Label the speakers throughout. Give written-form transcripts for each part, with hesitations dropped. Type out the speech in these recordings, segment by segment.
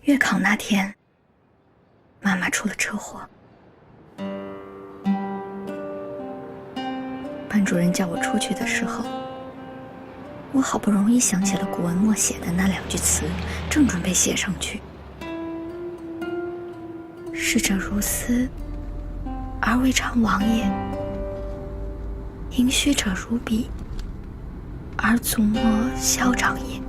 Speaker 1: 月考那天，妈妈出了车祸。班主任叫我出去的时候，我好不容易想起了古文默写的那2句词，正准备写上去。逝者如斯，而未尝往也；盈虚者如彼，而足莫消长也。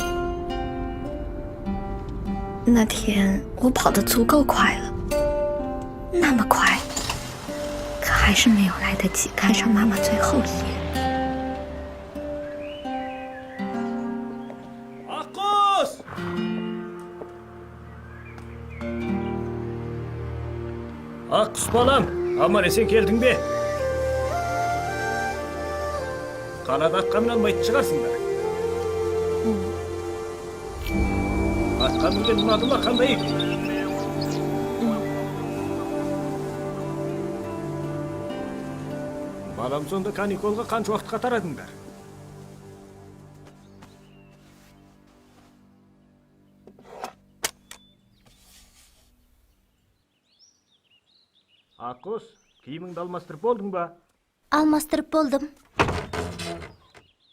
Speaker 1: 那天我跑得足够快了，那么快，可还是没有来得及看上妈妈最后一眼。
Speaker 2: Аккус! Аккус балам, аман есен келдің бе? Қалада атқа міне алмайтын шығарсыңдар. Атқа мінген ұнады ма, қандай екен? Балам, сонда каниколға қанша уақытқа тарадыңдар? Аккус, киіміңді алмастырып болдың ба?
Speaker 3: Алмастырып болдым.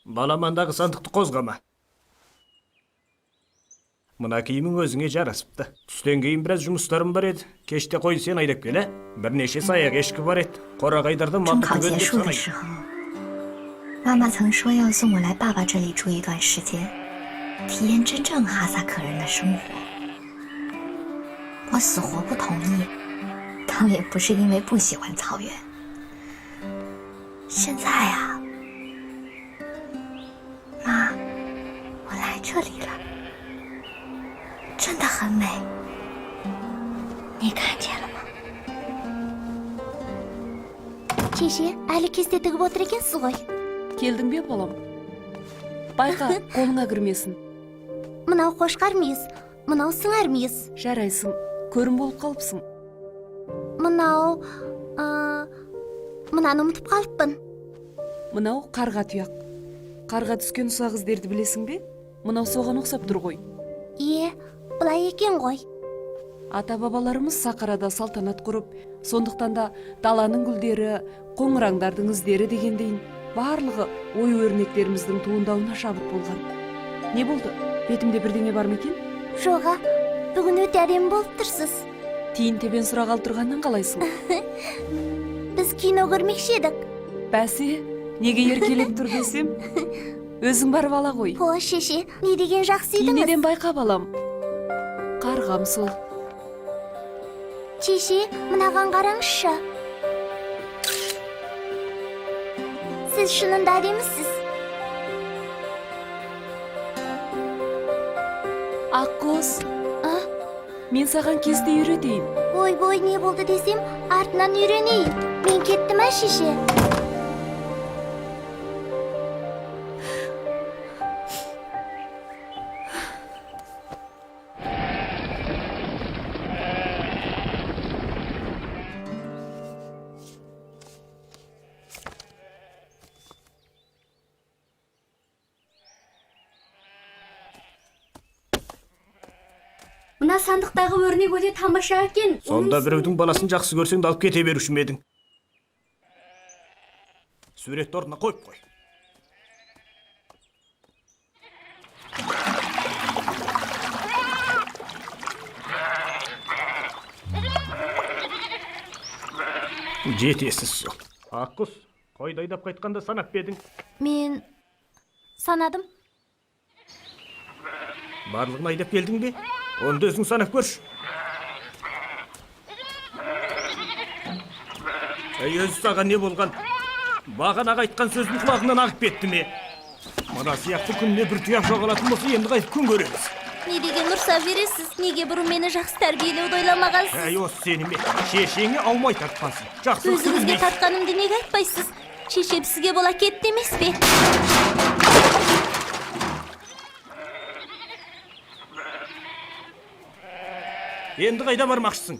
Speaker 2: Баламандағы сандықты қозғама. Мына киімің өзіңе жарасыпты. Түстен кейін біраз жұмыстарым бар еді. Кеште қой сен айдап кел, бірнеше саяқ ешкі бар еді. Қорағайдарды
Speaker 1: 中
Speaker 2: малды
Speaker 1: 考
Speaker 2: түгел
Speaker 1: 结
Speaker 2: деп
Speaker 1: 束的
Speaker 2: санайды.
Speaker 1: 时候，妈妈曾说要送我来爸爸这里住一段时间，体验真正哈萨克人的生活。我死活不同意，倒也不是因为不喜欢草原。现在啊，妈，我来这里了，真的很美，你看见了吗？
Speaker 3: Шеше, әлі кесте тігіп отыр екенсіз ғой.
Speaker 4: Келдің бе, балам? Байқа, қолыңа кірмесін.
Speaker 3: Мынау қошқар мүйіз, мынау сыңар мүйіз.
Speaker 4: Жарайсың, көрім болып қалыпсың.
Speaker 3: Мынау, мынаны ұмытып қалыппын.
Speaker 4: Мынау қарға тұяқ. Қарға түскен ұсақ іздерді білесің бе? Мынау соған ұқсап тұр ғой.
Speaker 3: Бұлай екен ғой.
Speaker 4: Ата-бабаларымыз сақарада салтанат құрып, сондықтан да даланың гүлдері, қоңыраңдардың іздері дегендейін барлығы ой өрнектеріміздің туындауына шабыт болған. Не болды? Бетімде бірдеңе бар ма екен?
Speaker 3: Жоға, бүгін өте әдемі болып тұрсыз.
Speaker 4: Тиын тебен сұрағалы тұрғаннан қалайсың?
Speaker 3: Біз кино көрмекші едік.
Speaker 4: Бәсе, неге еркелеп тұр десем? Өзің барып ала ғой.
Speaker 3: О, шеше, не деген жақсы едіңіз.
Speaker 4: Бейнеден байқа балам. Қарғам сол.
Speaker 3: Шеше, мынаған қараңызшы. Сіз шынында әдемісіз.
Speaker 4: Аққос, мен саған кесте үйретейін.
Speaker 3: Ой, не болды десем, артынан үйренейін. Мен кеттім шеше.
Speaker 5: Мына сандықтағы өрнек өте тамаша екен.
Speaker 2: Сонда біреудің баласын жақсы көрсең де алып кете беруші ме едің? Суретті орнына қойып қой. Жетесіз сол. Аққұс, қойды айдап қайтқанда санап бедің?
Speaker 3: Мен санадым.
Speaker 2: Барлығын айдап келдің бе? Онда өзің санап көрші. Өзі саған не болған? Бағанаға айтқан сөздің құлағынан ағып кетті ме? Мына сияқты күніне бір тұяқ жоғалатын болса, енді қайтып күн көреміз.
Speaker 3: Не деген ұрса бересіз? Неге бұрын мені жақсы тәрбиелеуді ойламағансыз?
Speaker 2: Осы сені ме? Шешеңе аумай тартқансың. Жақсы
Speaker 3: Өзіңізге тартқанымды неге айтпайсыз? Шешем сізге бола кетті емес пе?
Speaker 2: Енді қайда бармақшысың?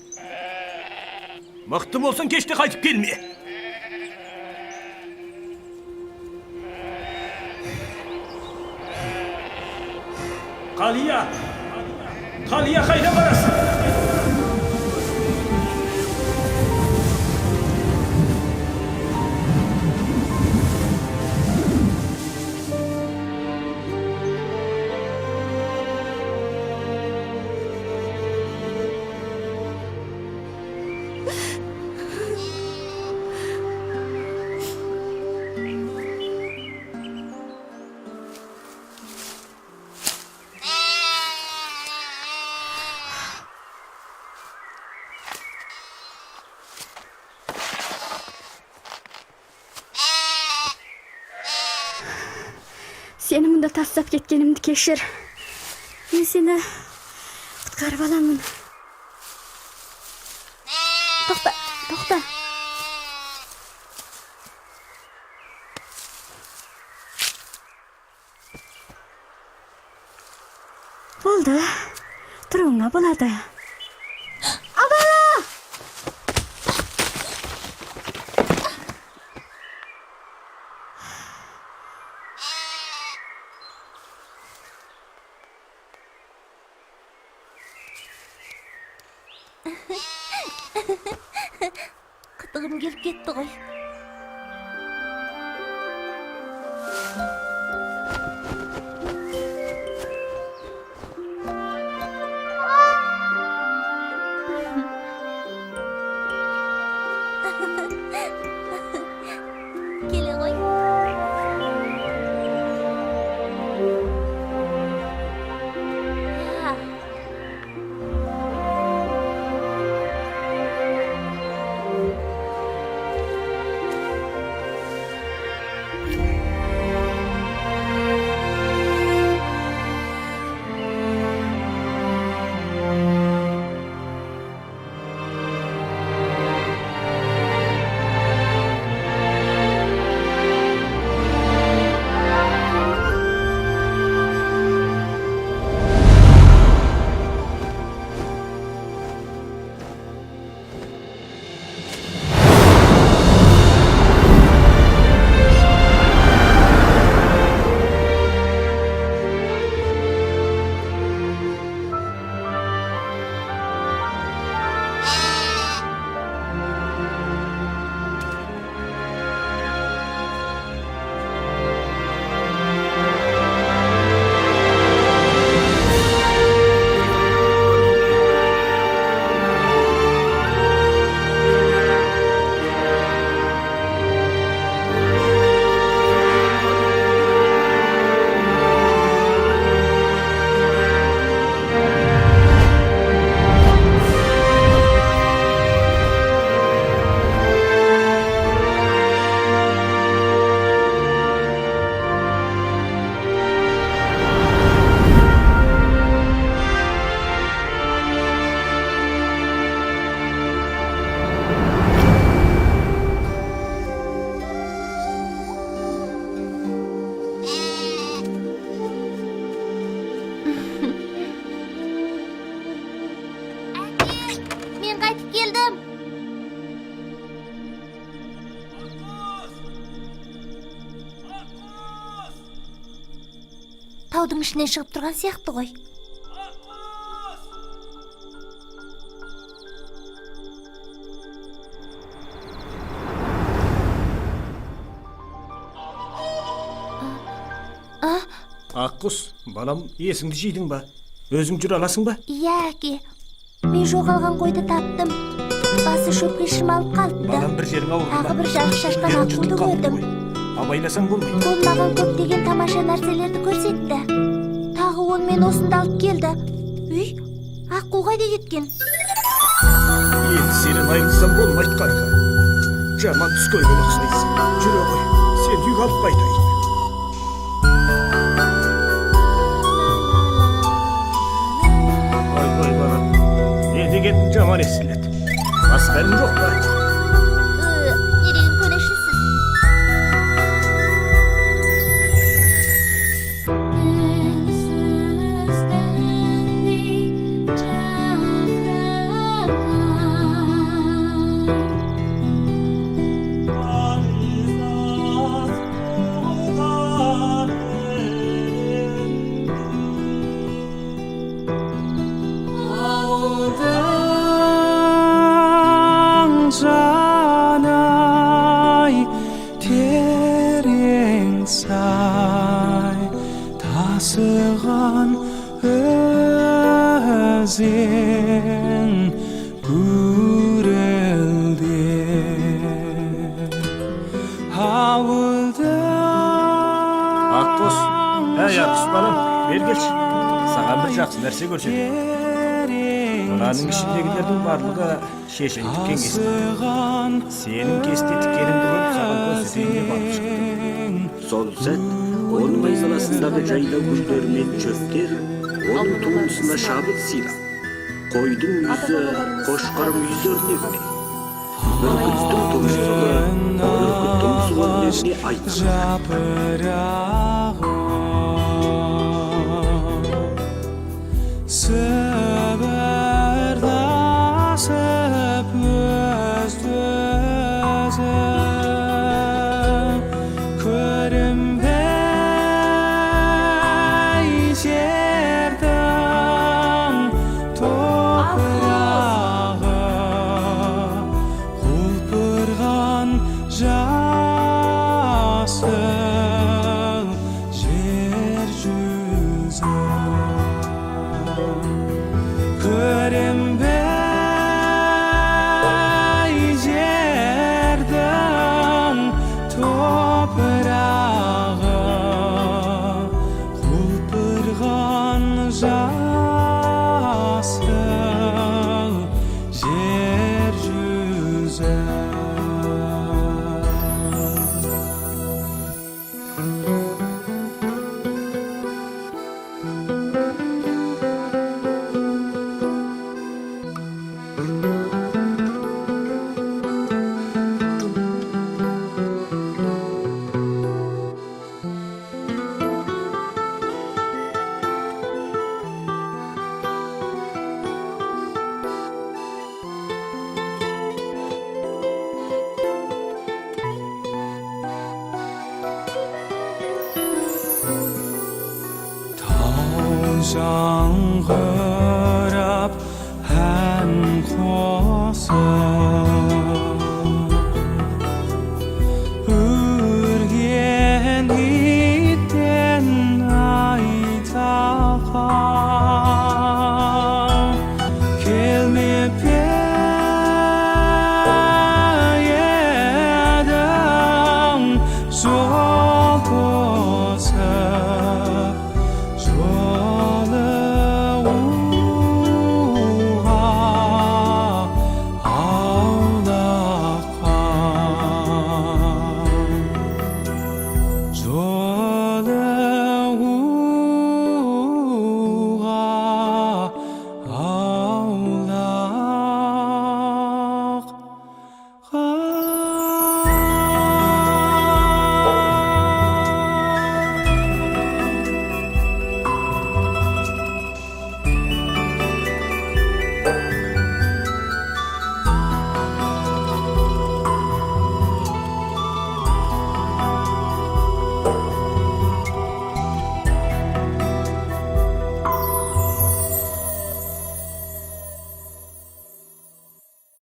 Speaker 2: Мықты болсын, кеште қайтып келме. Қалия! Қалия қайда барасың?
Speaker 5: Сені мында таштап кеткенимди кешір. Мен сені құтқарып аламын. Тоқта. Болды. Тұруыңа болады.
Speaker 3: Қытығым келіп кетті ғой. Келе ғой. Мен қайтып келдім. Таудың ішінен шығып тұрған сияқты ғой.
Speaker 2: Аққұс, балам, есіңді жейдің ба? Өзің жүре аласың ба?
Speaker 3: Иә, әке. Мен жоғалған қойды таптым. Басы шөпке шырмалып қалыпты.
Speaker 2: Балам, бір жерің ауырды ма?
Speaker 3: Тағы бір жарық шашқан аққуды көрдім.
Speaker 2: Абайласаң болмайды.
Speaker 3: Ол маған көптеген тамаша нәрселерді көрсетті. Тағы ол мен осында алып келді. Үй, аққу қайда кеткен?
Speaker 2: Енді сенен айырылсам болмайды, қарқа. Жаман түс көрген ұқсайсың. Жүре ғой, сен үйге алып қайтайын. Ой, балам, не деген жаман естіледі. Басқарың жоқ па?
Speaker 3: Не деген көнешісіз?
Speaker 6: жанай терең сай тасыған өзен гүрілде ауылда
Speaker 2: Аққұс, әй Аққұс балам, бер келші. Саған бір жақсы нәрсе көрсетейін. Мынаның ішіндегілердің барлығы шешендік кеңес. Сенің кесте тікеніңді көріп саған көрсетейін деп алып шықтым. Сол сәт Оның айналасындағы жайдау гүлдер мен чөптер оның туындысына шабыт сыйлап, қойдың үйізі қошқар үйізі өрнегіне, бүркіттің тұмсығы өрнегіне айтады.
Speaker 6: Сыбырласып өзді-өзі көрінбей жердің топырағы құлпырған жасыл жер жүзі көрінбей жердің топырағы құлпырған жасыл жер жүзі. Тау жаңғыр